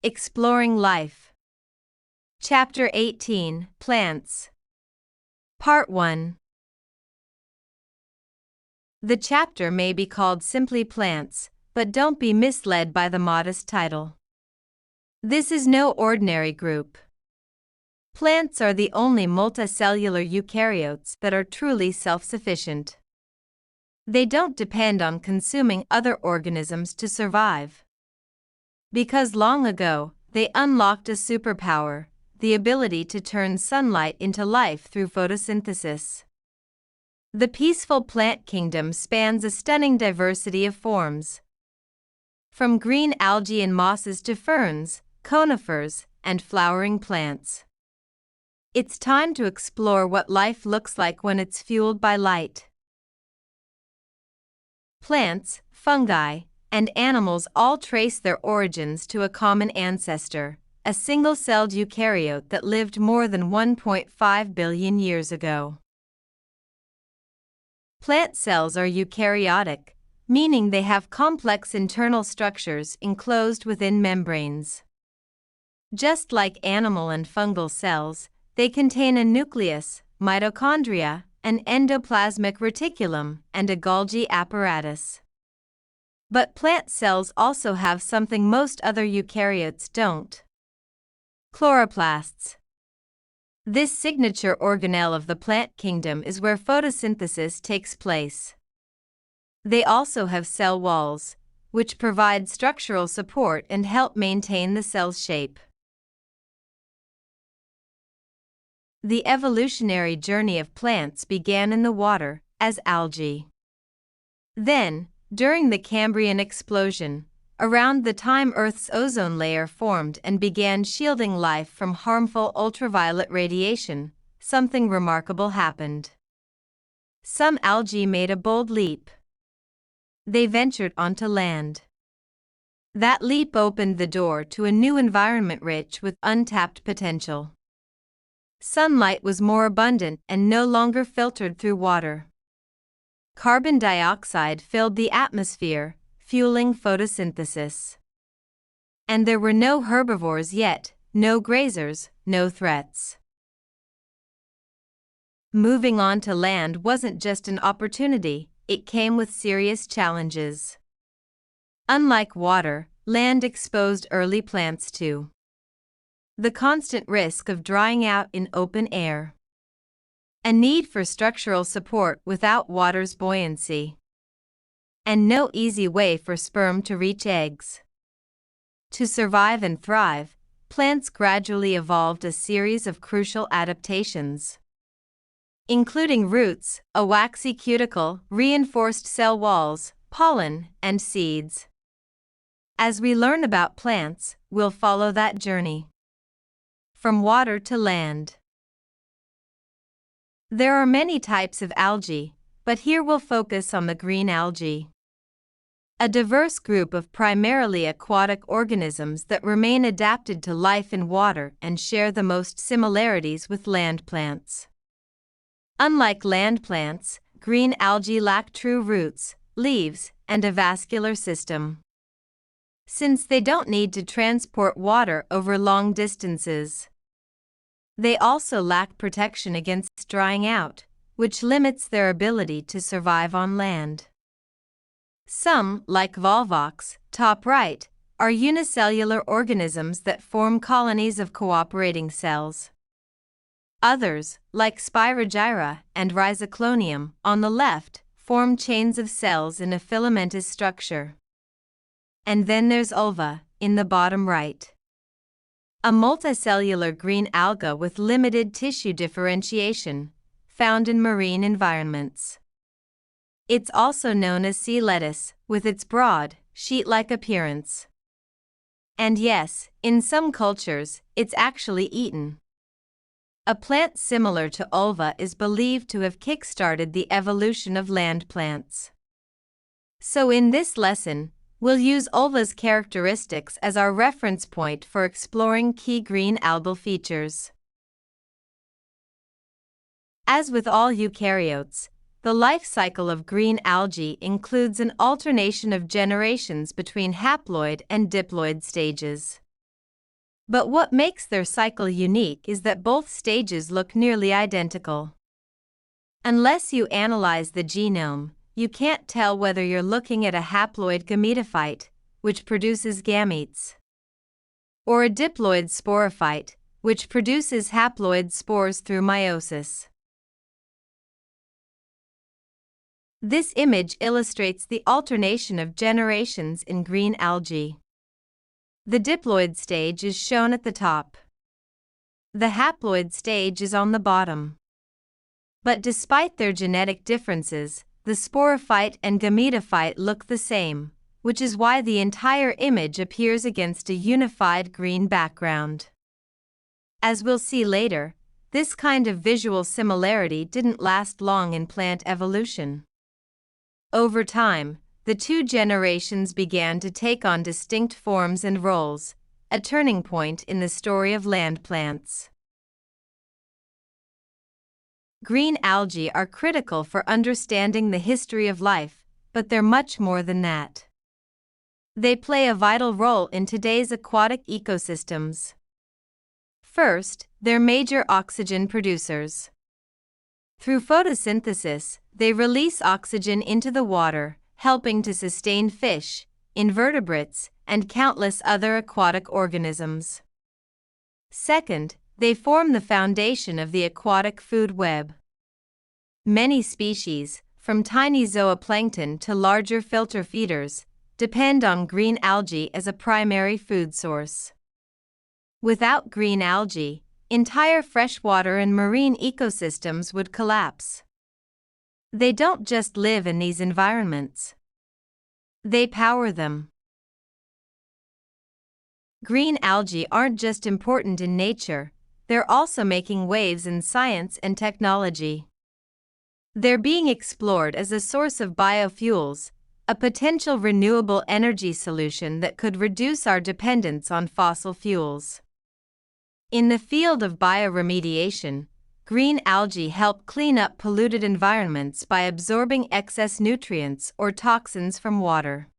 Exploring Life. Chapter 18, Plants. Part 1. The chapter may be called simply Plants, but don't be misled by the modest title. This is no ordinary group. Plants are the only multicellular eukaryotes that are truly self-sufficient. They don't depend on consuming other organisms to survive. Because long ago, they unlocked a superpower, the ability to turn sunlight into life through photosynthesis. The peaceful plant kingdom spans a stunning diversity of forms. From green algae and mosses to ferns, conifers, and flowering plants. It's time to explore what life looks like when it's fueled by light. Plants, fungi, and animals all trace their origins to a common ancestor, a single-celled eukaryote that lived more than 1.5 billion years ago. Plant cells are eukaryotic, meaning they have complex internal structures enclosed within membranes. Just like animal and fungal cells, they contain a nucleus, mitochondria, an endoplasmic reticulum, and a Golgi apparatus. But plant cells also have something most other eukaryotes don't. Chloroplasts. This signature organelle of the plant kingdom is where photosynthesis takes place. They also have cell walls, which provide structural support and help maintain the cell's shape. The evolutionary journey of plants began in the water, as algae. Then, during the Cambrian explosion, around the time Earth's ozone layer formed and began shielding life from harmful ultraviolet radiation, something remarkable happened. Some algae made a bold leap. They ventured onto land. That leap opened the door to a new environment rich with untapped potential. Sunlight was more abundant and no longer filtered through water. Carbon dioxide filled the atmosphere, fueling photosynthesis. And there were no herbivores yet, no grazers, no threats. Moving on to land wasn't just an opportunity, it came with serious challenges. Unlike water, land exposed early plants to the constant risk of drying out in open air. A need for structural support without water's buoyancy. And no easy way for sperm to reach eggs. To survive and thrive, plants gradually evolved a series of crucial adaptations, including roots, a waxy cuticle, reinforced cell walls, pollen, and seeds. As we learn about plants, we'll follow that journey. From water to land. There are many types of algae, but here we'll focus on the green algae. A diverse group of primarily aquatic organisms that remain adapted to life in water and share the most similarities with land plants. Unlike land plants, green algae lack true roots, leaves, and a vascular system. Since they don't need to transport water over long distances. They also lack protection against drying out, which limits their ability to survive on land. Some, like Volvox, top right, are unicellular organisms that form colonies of cooperating cells. Others, like Spirogyra and Rhizoclonium, on the left, form chains of cells in a filamentous structure. And then there's ulva, in the bottom right. A multicellular green alga with limited tissue differentiation, found in marine environments. It's also known as sea lettuce, with its broad, sheet-like appearance. And yes, in some cultures, it's actually eaten. A plant similar to ulva is believed to have kick-started the evolution of land plants. So in this lesson, we'll use ulva's characteristics as our reference point for exploring key green algal features. As with all eukaryotes, the life cycle of green algae includes an alternation of generations between haploid and diploid stages. But what makes their cycle unique is that both stages look nearly identical. Unless you analyze the genome, you can't tell whether you're looking at a haploid gametophyte, which produces gametes, or a diploid sporophyte, which produces haploid spores through meiosis. This image illustrates the alternation of generations in green algae. The diploid stage is shown at the top. The haploid stage is on the bottom. But despite their genetic differences, the sporophyte and gametophyte look the same, which is why the entire image appears against a unified green background. As we'll see later, this kind of visual similarity didn't last long in plant evolution. Over time, the two generations began to take on distinct forms and roles, a turning point in the story of land plants. Green algae are critical for understanding the history of life, but they're much more than that. They play a vital role in today's aquatic ecosystems. First, they're major oxygen producers. Through photosynthesis, they release oxygen into the water, helping to sustain fish, invertebrates, and countless other aquatic organisms. Second, they form the foundation of the aquatic food web. Many species, from tiny zooplankton to larger filter feeders, depend on green algae as a primary food source. Without green algae, entire freshwater and marine ecosystems would collapse. They don't just live in these environments. They power them. Green algae aren't just important in nature, they're also making waves in science and technology. They're being explored as a source of biofuels, a potential renewable energy solution that could reduce our dependence on fossil fuels. In the field of bioremediation, green algae help clean up polluted environments by absorbing excess nutrients or toxins from water.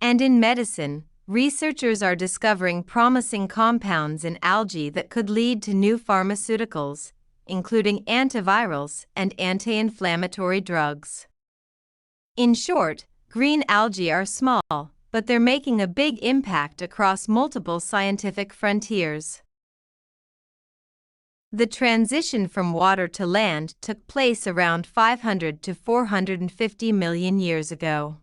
And in medicine, researchers are discovering promising compounds in algae that could lead to new pharmaceuticals, including antivirals and anti-inflammatory drugs. In short, green algae are small, but they're making a big impact across multiple scientific frontiers. The transition from water to land took place around 500 to 450 million years ago.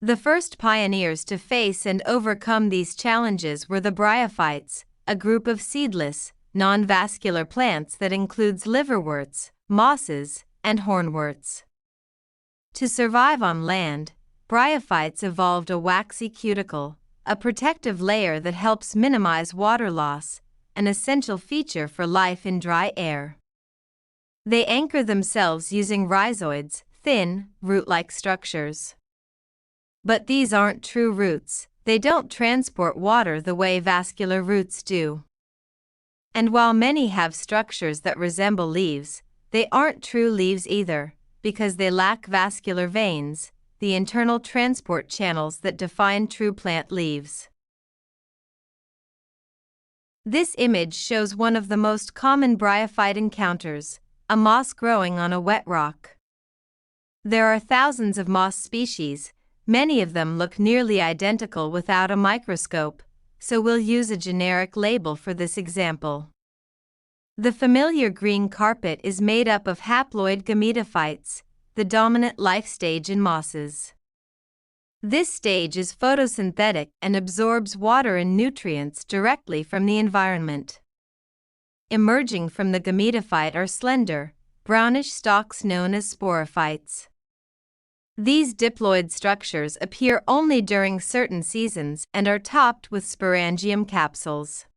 The first pioneers to face and overcome these challenges were the bryophytes, a group of seedless, non-vascular plants that includes liverworts, mosses, and hornworts. To survive on land, bryophytes evolved a waxy cuticle, a protective layer that helps minimize water loss, an essential feature for life in dry air. They anchor themselves using rhizoids, thin, root-like structures. But these aren't true roots, they don't transport water the way vascular roots do. And while many have structures that resemble leaves, they aren't true leaves either, because they lack vascular veins, the internal transport channels that define true plant leaves. This image shows one of the most common bryophyte encounters, a moss growing on a wet rock. There are thousands of moss species, many of them look nearly identical without a microscope, so we'll use a generic label for this example. The familiar green carpet is made up of haploid gametophytes, the dominant life stage in mosses. This stage is photosynthetic and absorbs water and nutrients directly from the environment. Emerging from the gametophyte are slender, brownish stalks known as sporophytes. These diploid structures appear only during certain seasons and are topped with sporangium capsules.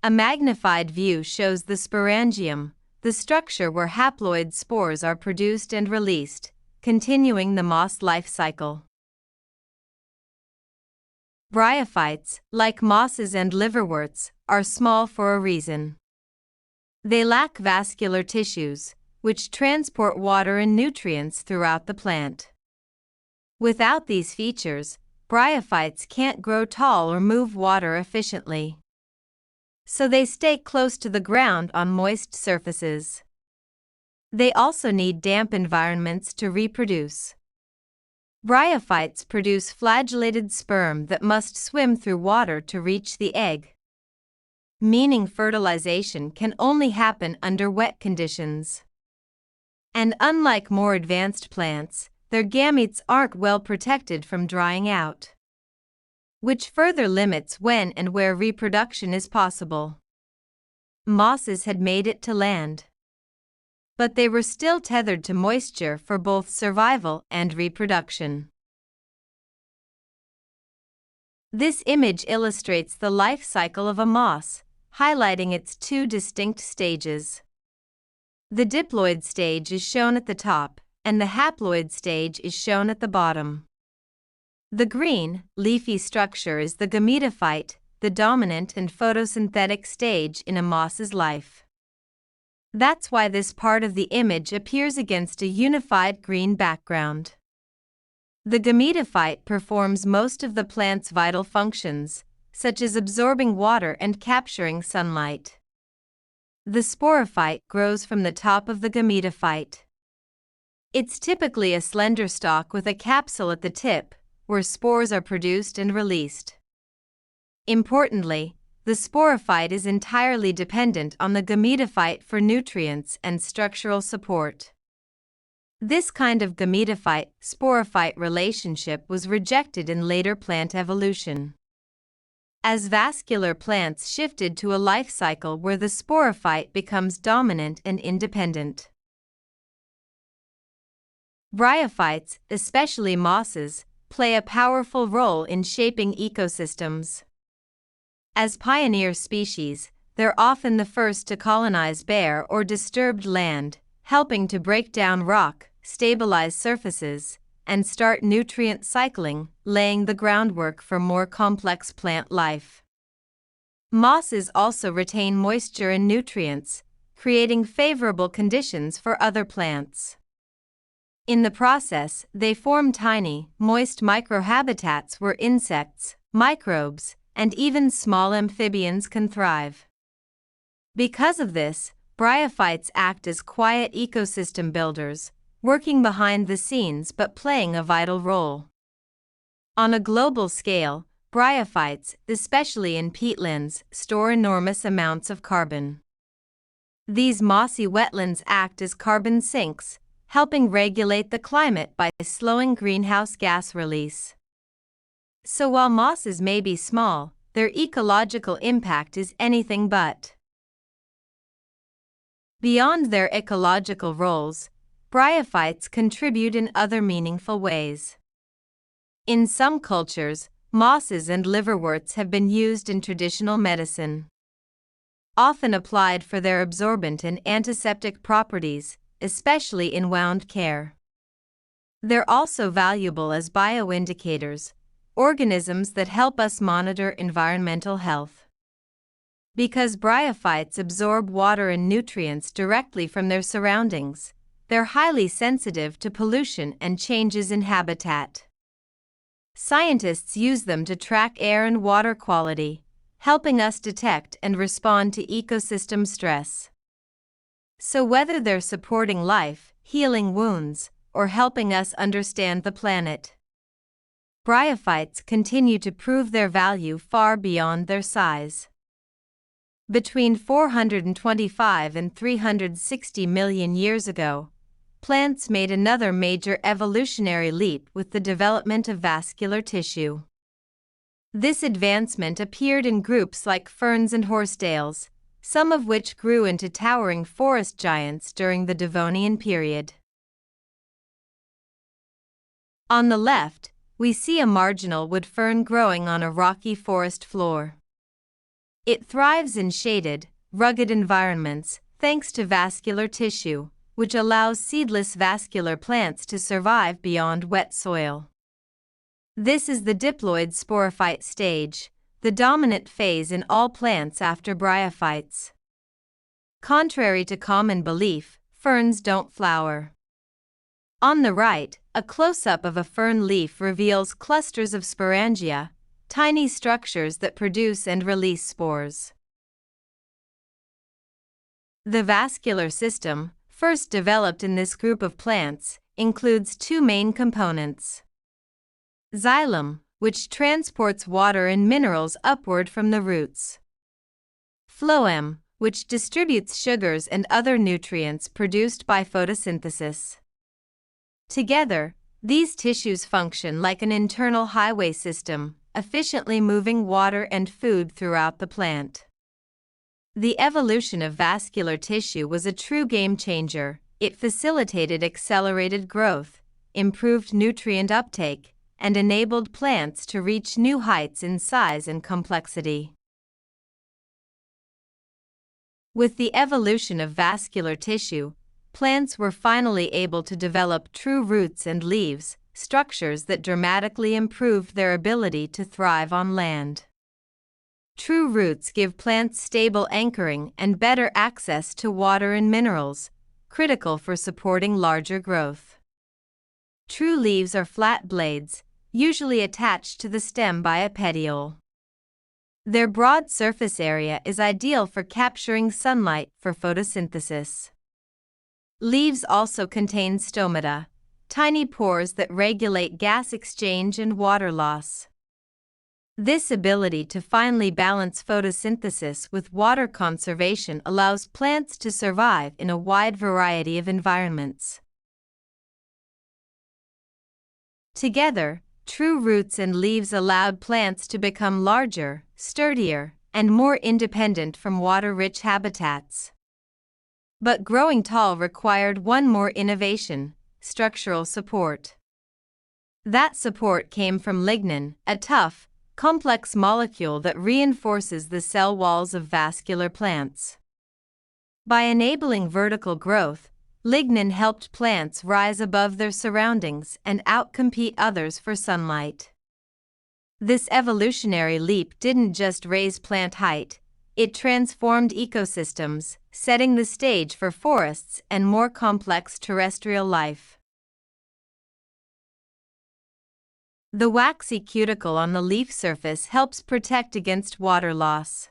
A magnified view shows the sporangium, the structure where haploid spores are produced and released, continuing the moss life cycle. Bryophytes, like mosses and liverworts, are small for a reason. They lack vascular tissues, which transport water and nutrients throughout the plant. Without these features, bryophytes can't grow tall or move water efficiently. So they stay close to the ground on moist surfaces. They also need damp environments to reproduce. Bryophytes produce flagellated sperm that must swim through water to reach the egg, meaning fertilization can only happen under wet conditions. And unlike more advanced plants, their gametes aren't well protected from drying out, which further limits when and where reproduction is possible. Mosses had made it to land, but they were still tethered to moisture for both survival and reproduction. This image illustrates the life cycle of a moss, highlighting its two distinct stages. The diploid stage is shown at the top, and the haploid stage is shown at the bottom. The green, leafy structure is the gametophyte, the dominant and photosynthetic stage in a moss's life. That's why this part of the image appears against a unified green background. The gametophyte performs most of the plant's vital functions, such as absorbing water and capturing sunlight. The sporophyte grows from the top of the gametophyte. It's typically a slender stalk with a capsule at the tip, where spores are produced and released. Importantly, the sporophyte is entirely dependent on the gametophyte for nutrients and structural support. This kind of gametophyte-sporophyte relationship was rejected in later plant evolution, as vascular plants shifted to a life cycle where the sporophyte becomes dominant and independent. Bryophytes, especially mosses, play a powerful role in shaping ecosystems. As pioneer species, they're often the first to colonize bare or disturbed land, helping to break down rock, stabilize surfaces, and start nutrient cycling, laying the groundwork for more complex plant life. Mosses also retain moisture and nutrients, creating favorable conditions for other plants. In the process, they form tiny, moist microhabitats where insects, microbes, and even small amphibians can thrive. Because of this, bryophytes act as quiet ecosystem builders, working behind the scenes but playing a vital role. On a global scale, bryophytes, especially in peatlands, store enormous amounts of carbon. These mossy wetlands act as carbon sinks, helping regulate the climate by slowing greenhouse gas release. So while mosses may be small, their ecological impact is anything but. Beyond their ecological roles, bryophytes contribute in other meaningful ways. In some cultures, mosses and liverworts have been used in traditional medicine, often applied for their absorbent and antiseptic properties, especially in wound care. They're also valuable as bioindicators, organisms that help us monitor environmental health. Because bryophytes absorb water and nutrients directly from their surroundings, they're highly sensitive to pollution and changes in habitat. Scientists use them to track air and water quality, helping us detect and respond to ecosystem stress. So whether they're supporting life, healing wounds, or helping us understand the planet, bryophytes continue to prove their value far beyond their size. Between 425 and 360 million years ago, plants made another major evolutionary leap with the development of vascular tissue. This advancement appeared in groups like ferns and horsetails, some of which grew into towering forest giants during the Devonian period. On the left, we see a marginal wood fern growing on a rocky forest floor. It thrives in shaded, rugged environments thanks to vascular tissue, which allows seedless vascular plants to survive beyond wet soil. This is the diploid sporophyte stage, the dominant phase in all plants after bryophytes. Contrary to common belief, ferns don't flower. On the right, A close-up of a fern leaf reveals clusters of sporangia, tiny structures that produce and release spores. The vascular system, first developed in this group of plants, includes two main components. Xylem, which transports water and minerals upward from the roots. Phloem, which distributes sugars and other nutrients produced by photosynthesis. Together, these tissues function like an internal highway system, efficiently moving water and food throughout the plant. The evolution of vascular tissue was a true game changer. It facilitated accelerated growth, improved nutrient uptake, and enabled plants to reach new heights in size and complexity. With the evolution of vascular tissue, plants were finally able to develop true roots and leaves, structures that dramatically improved their ability to thrive on land. True roots give plants stable anchoring and better access to water and minerals, critical for supporting larger growth. True leaves are flat blades, usually attached to the stem by a petiole. Their broad surface area is ideal for capturing sunlight for photosynthesis. Leaves also contain stomata, tiny pores that regulate gas exchange and water loss. This ability to finely balance photosynthesis with water conservation allows plants to survive in a wide variety of environments. Together, true roots and leaves allowed plants to become larger, sturdier, and more independent from water-rich habitats. But growing tall required one more innovation: structural support. That support came from lignin, a tough, complex molecule that reinforces the cell walls of vascular plants. By enabling vertical growth, lignin helped plants rise above their surroundings and outcompete others for sunlight. This evolutionary leap didn't just raise plant height, it transformed ecosystems, setting the stage for forests and more complex terrestrial life. The waxy cuticle on the leaf surface helps protect against water loss.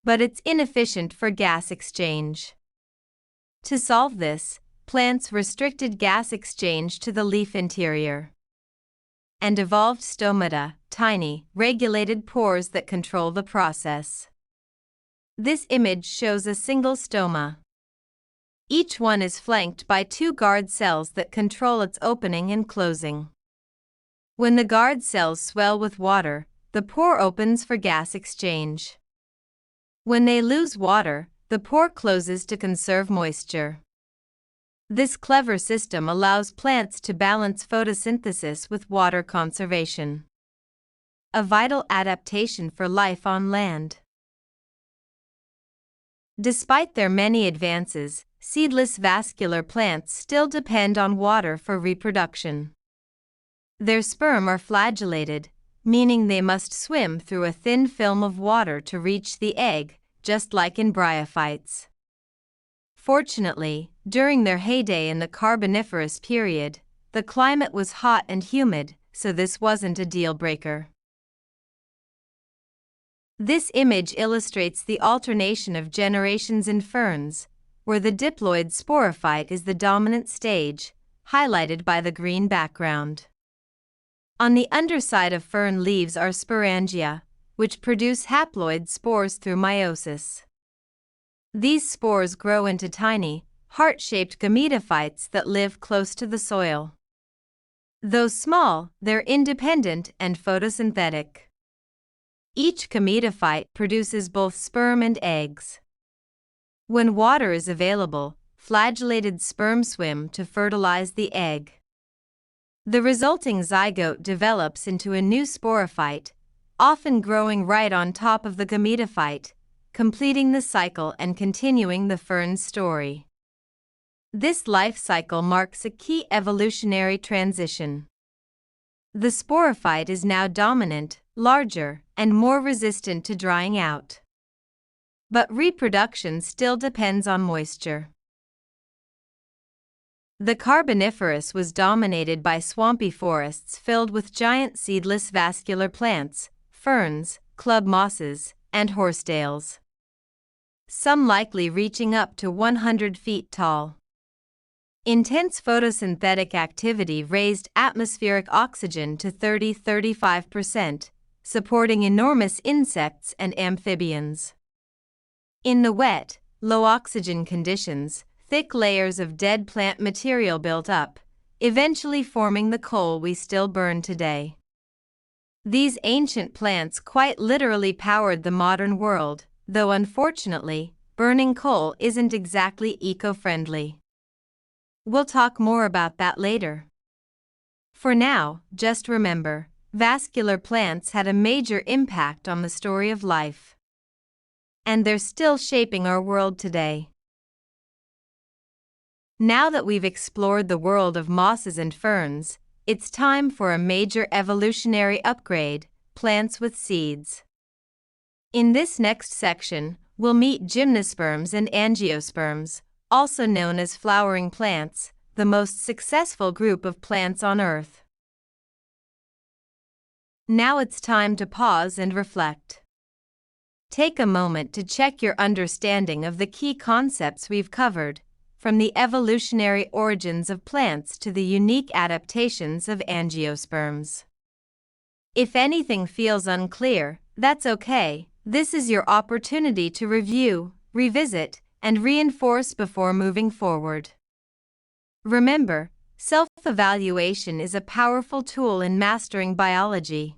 But it's inefficient for gas exchange. To solve this, plants restricted gas exchange to the leaf interior and evolved stomata, tiny, regulated pores that control the process. This image shows a single stoma. Each one is flanked by two guard cells that control its opening and closing. When the guard cells swell with water, the pore opens for gas exchange. When they lose water, the pore closes to conserve moisture. This clever system allows plants to balance photosynthesis with water conservation. A vital adaptation for life on land. Despite their many advances, seedless vascular plants still depend on water for reproduction. Their sperm are flagellated, meaning they must swim through a thin film of water to reach the egg, just like in bryophytes. Fortunately, during their heyday in the Carboniferous period, the climate was hot and humid, so this wasn't a deal breaker. This image illustrates the alternation of generations in ferns, where the diploid sporophyte is the dominant stage, highlighted by the green background. On the underside of fern leaves are sporangia, which produce haploid spores through meiosis. These spores grow into tiny, heart-shaped gametophytes that live close to the soil. Though small, they're independent and photosynthetic. Each gametophyte produces both sperm and eggs. When water is available, flagellated sperm swim to fertilize the egg. The resulting zygote develops into a new sporophyte, often growing right on top of the gametophyte, completing the cycle and continuing the fern's story. This life cycle marks a key evolutionary transition. The sporophyte is now dominant, larger, and more resistant to drying out. But reproduction still depends on moisture. The Carboniferous was dominated by swampy forests filled with giant seedless vascular plants, ferns, club mosses, and horsetails, some likely reaching up to 100 feet tall. Intense photosynthetic activity raised atmospheric oxygen to 30–35%, supporting enormous insects and amphibians. In the wet, low oxygen conditions, thick layers of dead plant material built up, eventually forming the coal we still burn today. These ancient plants quite literally powered the modern world, though unfortunately, burning coal isn't exactly eco-friendly. We'll talk more about that later. For now, just remember, vascular plants had a major impact on the story of life. And they're still shaping our world today. Now that we've explored the world of mosses and ferns, it's time for a major evolutionary upgrade: plants with seeds. In this next section, we'll meet gymnosperms and angiosperms, also known as flowering plants, the most successful group of plants on Earth. Now it's time to pause and reflect. Take a moment to check your understanding of the key concepts we've covered, from the evolutionary origins of plants to the unique adaptations of angiosperms. If anything feels unclear, that's okay. This is your opportunity to review, revisit, and reinforce before moving forward. Remember, self-evaluation is a powerful tool in mastering biology.